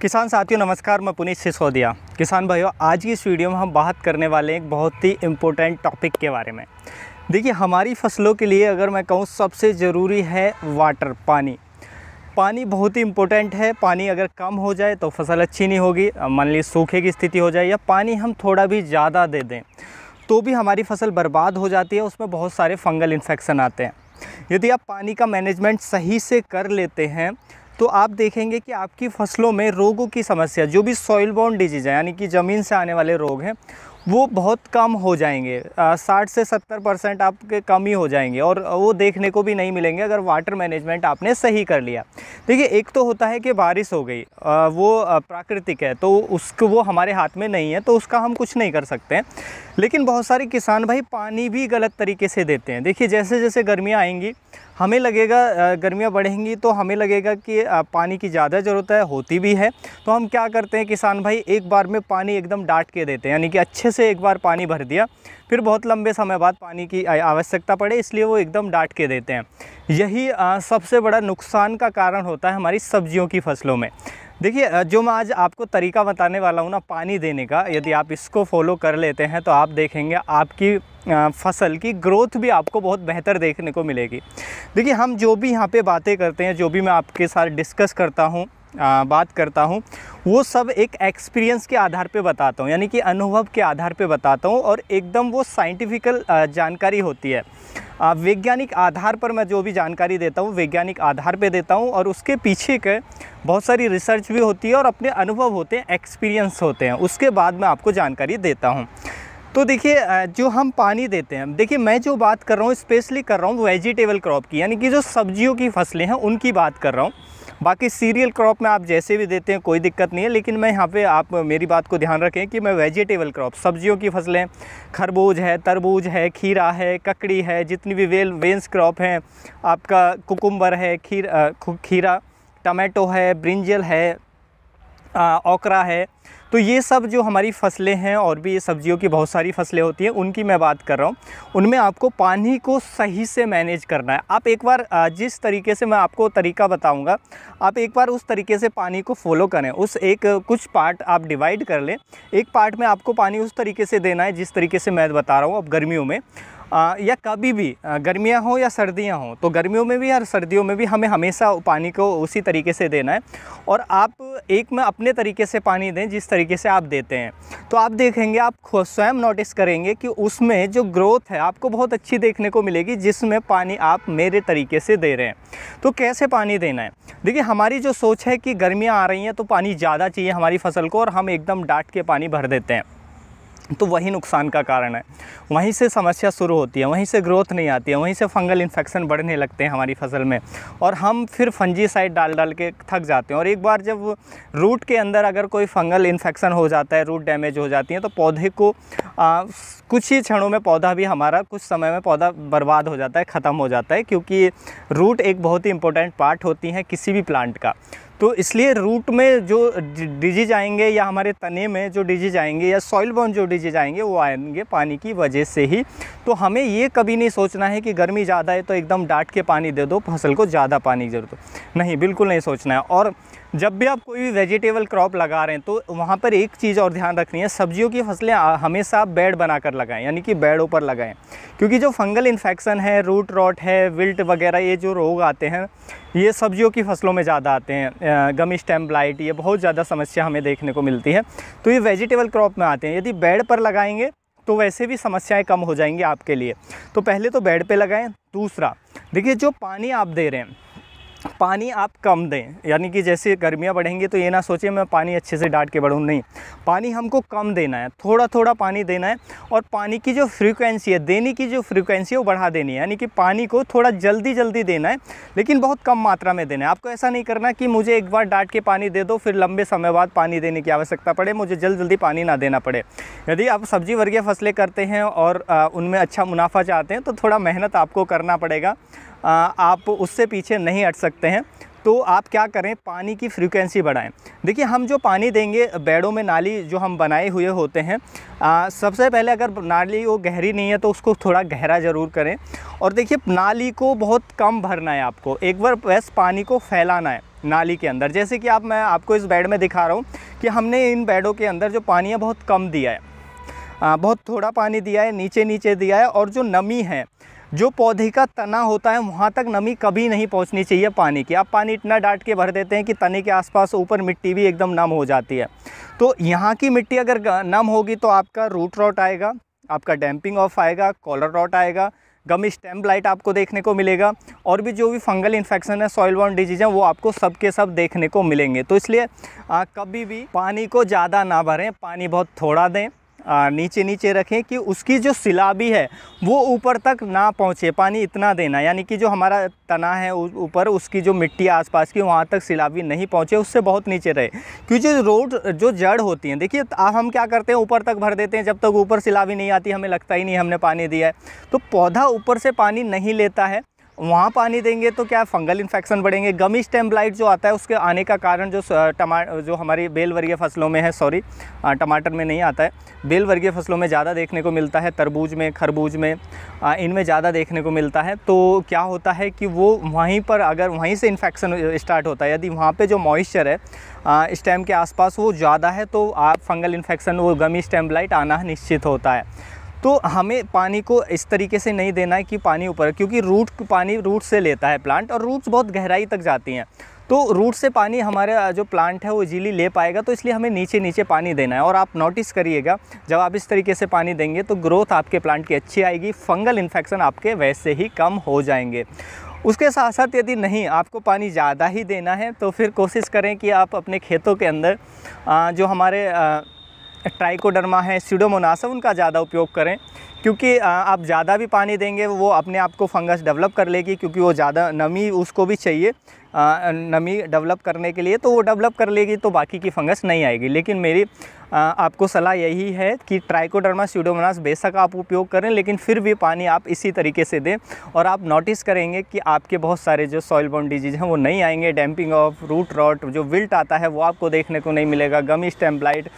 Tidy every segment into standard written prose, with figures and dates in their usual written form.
किसान साथियों नमस्कार, मैं पुनीत सिसोदिया। किसान भाइयों, आज की इस वीडियो में हम बात करने वाले हैं एक बहुत ही इम्पोर्टेंट टॉपिक के बारे में। देखिए, हमारी फसलों के लिए अगर मैं कहूँ सबसे ज़रूरी है वाटर, पानी। पानी बहुत ही इम्पोर्टेंट है। पानी अगर कम हो जाए तो फसल अच्छी नहीं होगी। मान लीजिए सूखे की स्थिति हो जाए या पानी हम थोड़ा भी ज़्यादा दे दें तो भी हमारी फसल बर्बाद हो जाती है। उसमें बहुत सारे फंगल इन्फेक्शन आते हैं। यदि आप पानी का मैनेजमेंट सही से कर लेते हैं तो आप देखेंगे कि आपकी फसलों में रोगों की समस्या, जो भी सॉइल बॉर्न डिजीज़ है यानी कि ज़मीन से आने वाले रोग हैं, वो बहुत कम हो जाएंगे। 60 से 70% आपके कम ही हो जाएंगे और वो देखने को भी नहीं मिलेंगे अगर वाटर मैनेजमेंट आपने सही कर लिया। देखिए, एक तो होता है कि बारिश हो गई, वो प्राकृतिक है तो उसको वो हमारे हाथ में नहीं है तो उसका हम कुछ नहीं कर सकते हैं। लेकिन बहुत सारे किसान भाई पानी भी गलत तरीके से देते हैं। देखिए, जैसे जैसे गर्मियाँ आएंगी हमें लगेगा, गर्मियाँ बढ़ेंगी तो हमें लगेगा कि पानी की ज़्यादा ज़रूरत है, होती भी है। तो हम क्या करते हैं किसान भाई, एक बार में पानी एकदम डाट के देते हैं, यानी कि अच्छे से एक बार पानी भर दिया, फिर बहुत लंबे समय बाद पानी की आवश्यकता पड़े इसलिए वो एकदम डाट के देते हैं। यही सबसे बड़ा नुकसान का कारण होता है हमारी सब्जियों की फसलों में। देखिए, जो मैं आज आपको तरीका बताने वाला हूँ ना पानी देने का, यदि आप इसको फॉलो कर लेते हैं तो आप देखेंगे आपकी फसल की ग्रोथ भी आपको बहुत बेहतर देखने को मिलेगी। देखिए, हम जो भी यहाँ पे बातें करते हैं, जो भी मैं आपके साथ डिस्कस करता हूँ, बात करता हूँ, वो सब एक एक्सपीरियंस के आधार पे बताता हूँ, यानी कि अनुभव के आधार पे बताता हूँ और एकदम वो साइंटिफिकल जानकारी होती है। वैज्ञानिक आधार पर मैं जो भी जानकारी देता हूँ वैज्ञानिक आधार पे देता हूँ और उसके पीछे के बहुत सारी रिसर्च भी होती है और अपने अनुभव होते हैं, एक्सपीरियंस होते हैं, उसके बाद मैं आपको जानकारी देता हूँ। तो देखिए, जो हम पानी देते हैं, देखिए मैं जो बात कर रहा हूँ स्पेशली कर रहा हूँ वेजिटेबल क्रॉप की, यानी कि जो सब्जियों की फसलें हैं उनकी बात कर रहा हूँ। बाकी सीरियल क्रॉप में आप जैसे भी देते हैं कोई दिक्कत नहीं है, लेकिन मैं यहाँ पे आप मेरी बात को ध्यान रखें कि मैं वेजिटेबल क्रॉप, सब्जियों की फसलें, खरबूज है, तरबूज है, खीरा है, ककड़ी है, जितनी भी वेन्स क्रॉप हैं, आपका कुकुम्बर है, खीरा, टमाटो है, ब्रिंजल है, ओकरा है, तो ये सब जो हमारी फसलें हैं और भी ये सब्जियों की बहुत सारी फसलें होती हैं उनकी मैं बात कर रहा हूँ। उनमें आपको पानी को सही से मैनेज करना है। आप एक बार जिस तरीके से मैं आपको तरीका बताऊँगा, आप एक बार उस तरीके से पानी को फॉलो करें। उस कुछ पार्ट आप डिवाइड कर लें। एक पार्ट में आपको पानी उस तरीके से देना है जिस तरीके से मैं बता रहा हूँ। अब गर्मियों में या कभी भी, गर्मियाँ हो या सर्दियाँ हों, तो गर्मियों में भी और सर्दियों में भी हमें हमेशा पानी को उसी तरीके से देना है। और आप एक में अपने तरीके से पानी दें जिस तरीके से आप देते हैं, तो आप देखेंगे, आप स्वयं नोटिस करेंगे कि उसमें जो ग्रोथ है आपको बहुत अच्छी देखने को मिलेगी जिसमें पानी आप मेरे तरीके से दे रहे हैं। तो कैसे पानी देना है? देखिए, हमारी जो सोच है कि गर्मियाँ आ रही हैं तो पानी ज़्यादा चाहिए हमारी फसल को और हम एकदम डाट के पानी भर देते हैं, तो वही नुकसान का कारण है। वहीं से समस्या शुरू होती है, वहीं से ग्रोथ नहीं आती है, वहीं से फंगल इन्फेक्शन बढ़ने लगते हैं हमारी फसल में और हम फिर फंजीसाइड डाल डाल के थक जाते हैं। और एक बार जब रूट के अंदर अगर कोई फंगल इन्फेक्शन हो जाता है, रूट डैमेज हो जाती है, तो पौधे को कुछ ही क्षणों में पौधा भी हमारा, कुछ समय में पौधा बर्बाद हो जाता है, ख़त्म हो जाता है, क्योंकि रूट एक बहुत ही इंपॉर्टेंट पार्ट होती है किसी भी प्लांट का। तो इसलिए रूट में जो डिजीज आएंगे या हमारे तने में जो डिजीज आएंगे या सॉइल बॉर्न जो डिजीज आएंगे वो आएंगे पानी की वजह से ही। तो हमें ये कभी नहीं सोचना है कि गर्मी ज़्यादा है तो एकदम डाट के पानी दे दो, फसल को ज़्यादा पानी की ज़रूरत हो, नहीं, बिल्कुल नहीं सोचना है। और जब भी आप कोई भी वेजिटेबल क्रॉप लगा रहे हैं तो वहाँ पर एक चीज़ और ध्यान रखनी है, सब्जियों की फसलें हमेशा आप बेड बनाकर लगाएं, यानी कि बेडों पर लगाएं, क्योंकि जो फंगल इन्फेक्शन है, रूट रॉट है, विल्ट वगैरह, ये जो रोग आते हैं ये सब्जियों की फसलों में ज़्यादा आते हैं। गम स्टेम ब्लाइट, ये बहुत ज़्यादा समस्या हमें देखने को मिलती है, तो ये वेजिटेबल क्रॉप में आते हैं। यदि बेड पर लगाएंगे तो वैसे भी समस्याएं कम हो जाएंगी आपके लिए। तो पहले तो बेड पे लगाएं। दूसरा, देखिए, जो पानी आप दे रहे हैं पानी आप कम दें, यानी कि जैसे गर्मियाँ बढ़ेंगी तो ये ना सोचें मैं पानी अच्छे से डाट के बढ़ूँ, नहीं, पानी हमको कम देना है, थोड़ा थोड़ा पानी देना है। और पानी की जो फ्रीक्वेंसी है, देने की जो फ्रीक्वेंसी है वो बढ़ा देनी है, यानी कि पानी को थोड़ा जल्दी जल्दी देना है लेकिन बहुत कम मात्रा में देना है। आपको ऐसा नहीं करना कि मुझे एक बार डाट के पानी दे दो फिर लंबे समय बाद पानी देने की आवश्यकता पड़े, मुझे जल्दी पानी ना देना पड़े। यदि आप सब्जी वर्गीय फसलें करते हैं और उनमें अच्छा मुनाफा चाहते हैं तो थोड़ा मेहनत आपको करना पड़ेगा, आप उससे पीछे नहीं हट सकते हैं। तो आप क्या करें, पानी की फ्रीक्वेंसी बढ़ाएं। देखिए, हम जो पानी देंगे बेड़ों में, नाली जो हम बनाए हुए होते हैं, सबसे पहले अगर नाली वो गहरी नहीं है तो उसको थोड़ा गहरा ज़रूर करें। और देखिए, नाली को बहुत कम भरना है आपको, एक बार बस पानी को फैलाना है, नाली के अंदर। जैसे कि मैं आपको इस बेड में दिखा रहा हूँ कि हमने इन बेडों के अंदर जो पानी है बहुत कम दिया है, बहुत थोड़ा पानी दिया है, नीचे नीचे दिया है। और जो नमी है, जो पौधे का तना होता है, वहाँ तक नमी कभी नहीं पहुँचनी चाहिए पानी की। आप पानी इतना डाट के भर देते हैं कि तने के आसपास ऊपर मिट्टी भी एकदम नम हो जाती है। तो यहाँ की मिट्टी अगर नम होगी तो आपका रूट रॉट आएगा, आपका डैम्पिंग ऑफ आएगा, कॉलर रॉट आएगा, गम स्टेम ब्लाइट आपको देखने को मिलेगा, और भी जो भी फंगल इन्फेक्शन है, सॉइल बॉर्न डिजीज है, वो आपको सब के सब देखने को मिलेंगे। तो इसलिए कभी भी पानी को ज़्यादा ना भरें, पानी बहुत थोड़ा दें, नीचे नीचे रखें कि उसकी जो सिलाबी है वो ऊपर तक ना पहुँचे। पानी इतना देना, यानी कि जो हमारा तना है ऊपर, उसकी जो मिट्टी आसपास की वहाँ तक सिलाबी नहीं पहुँचे, उससे बहुत नीचे रहे। क्योंकि जो जड़ होती हैं, देखिए हम क्या करते हैं, ऊपर तक भर देते हैं, जब तक ऊपर सिलाबी नहीं आती हमें लगता ही नहीं हमने पानी दिया है। तो पौधा ऊपर से पानी नहीं लेता है, वहाँ पानी देंगे तो क्या फंगल इन्फेक्शन बढ़ेंगे। गमी स्टेम ब्लाइट जो आता है उसके आने का कारण जो हमारी बेल वर्गीय फसलों में है, सॉरी टमाटर में नहीं आता है, बेल वर्गीय फसलों में ज़्यादा देखने को मिलता है, तरबूज में, खरबूज में, इनमें ज़्यादा देखने को मिलता है। तो क्या होता है कि वो वहीं पर, अगर वहीं से इन्फेक्शन स्टार्ट होता है, यदि वहाँ पे जो मॉइस्चर है स्टेम के आसपास वो ज़्यादा है, तो आप फंगल इन्फेक्शन, वो गमी स्टेम ब्लाइट आना निश्चित होता है। तो हमें पानी को इस तरीके से नहीं देना है कि पानी ऊपर, क्योंकि पानी रूट से लेता है प्लांट, और रूट्स बहुत गहराई तक जाती हैं, तो रूट से पानी हमारे जो प्लांट है वो इजीली ले पाएगा। तो इसलिए हमें नीचे नीचे पानी देना है। और आप नोटिस करिएगा, जब आप इस तरीके से पानी देंगे तो ग्रोथ आपके प्लांट की अच्छी आएगी, फंगल इन्फेक्शन आपके वैसे ही कम हो जाएंगे। उसके साथ साथ यदि नहीं आपको पानी ज़्यादा ही देना है तो फिर कोशिश करें कि आप अपने खेतों के अंदर जो हमारे ट्राइकोडर्मा है, स्यूडोमोनास है, उनका ज़्यादा उपयोग करें। क्योंकि आप ज़्यादा भी पानी देंगे वो अपने आप को फंगस डेवलप कर लेगी, क्योंकि वो ज़्यादा नमी उसको भी चाहिए नमी डेवलप करने के लिए, तो वो डेवलप कर लेगी तो बाकी की फंगस नहीं आएगी। लेकिन मेरी आपको सलाह यही है कि ट्राइकोडर्मा स्यूडोमोनास बेशक आप उपयोग करें, लेकिन फिर भी पानी आप इसी तरीके से दें, और आप नोटिस करेंगे कि आपके बहुत सारे जो सॉइल बॉर्न डिजीज हैं वो नहीं आएंगे। डैम्पिंग ऑफ, रूट रॉट, जो विल्ट आता है वो आपको देखने को नहीं मिलेगा। गमी स्टेम ब्लाइट,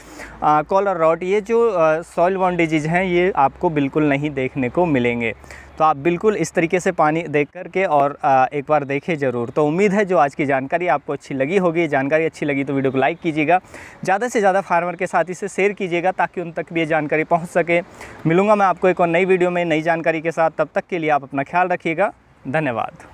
कॉलर रॉट, ये जो सॉइल बॉर्न डिजीज हैं ये आपको बिल्कुल नहीं देखने को मिलेंगे। तो आप बिल्कुल इस तरीके से पानी देख करके और एक बार देखें ज़रूर। तो उम्मीद है जो आज की जानकारी आपको अच्छी लगी होगी। जानकारी अच्छी लगी तो वीडियो को लाइक कीजिएगा, ज़्यादा से ज़्यादा फार्मर के साथ इसे शेयर कीजिएगा ताकि उन तक भी ये जानकारी पहुंच सके। मिलूंगा मैं आपको एक और नई वीडियो में नई जानकारी के साथ, तब तक के लिए आप अपना ख्याल रखिएगा। धन्यवाद।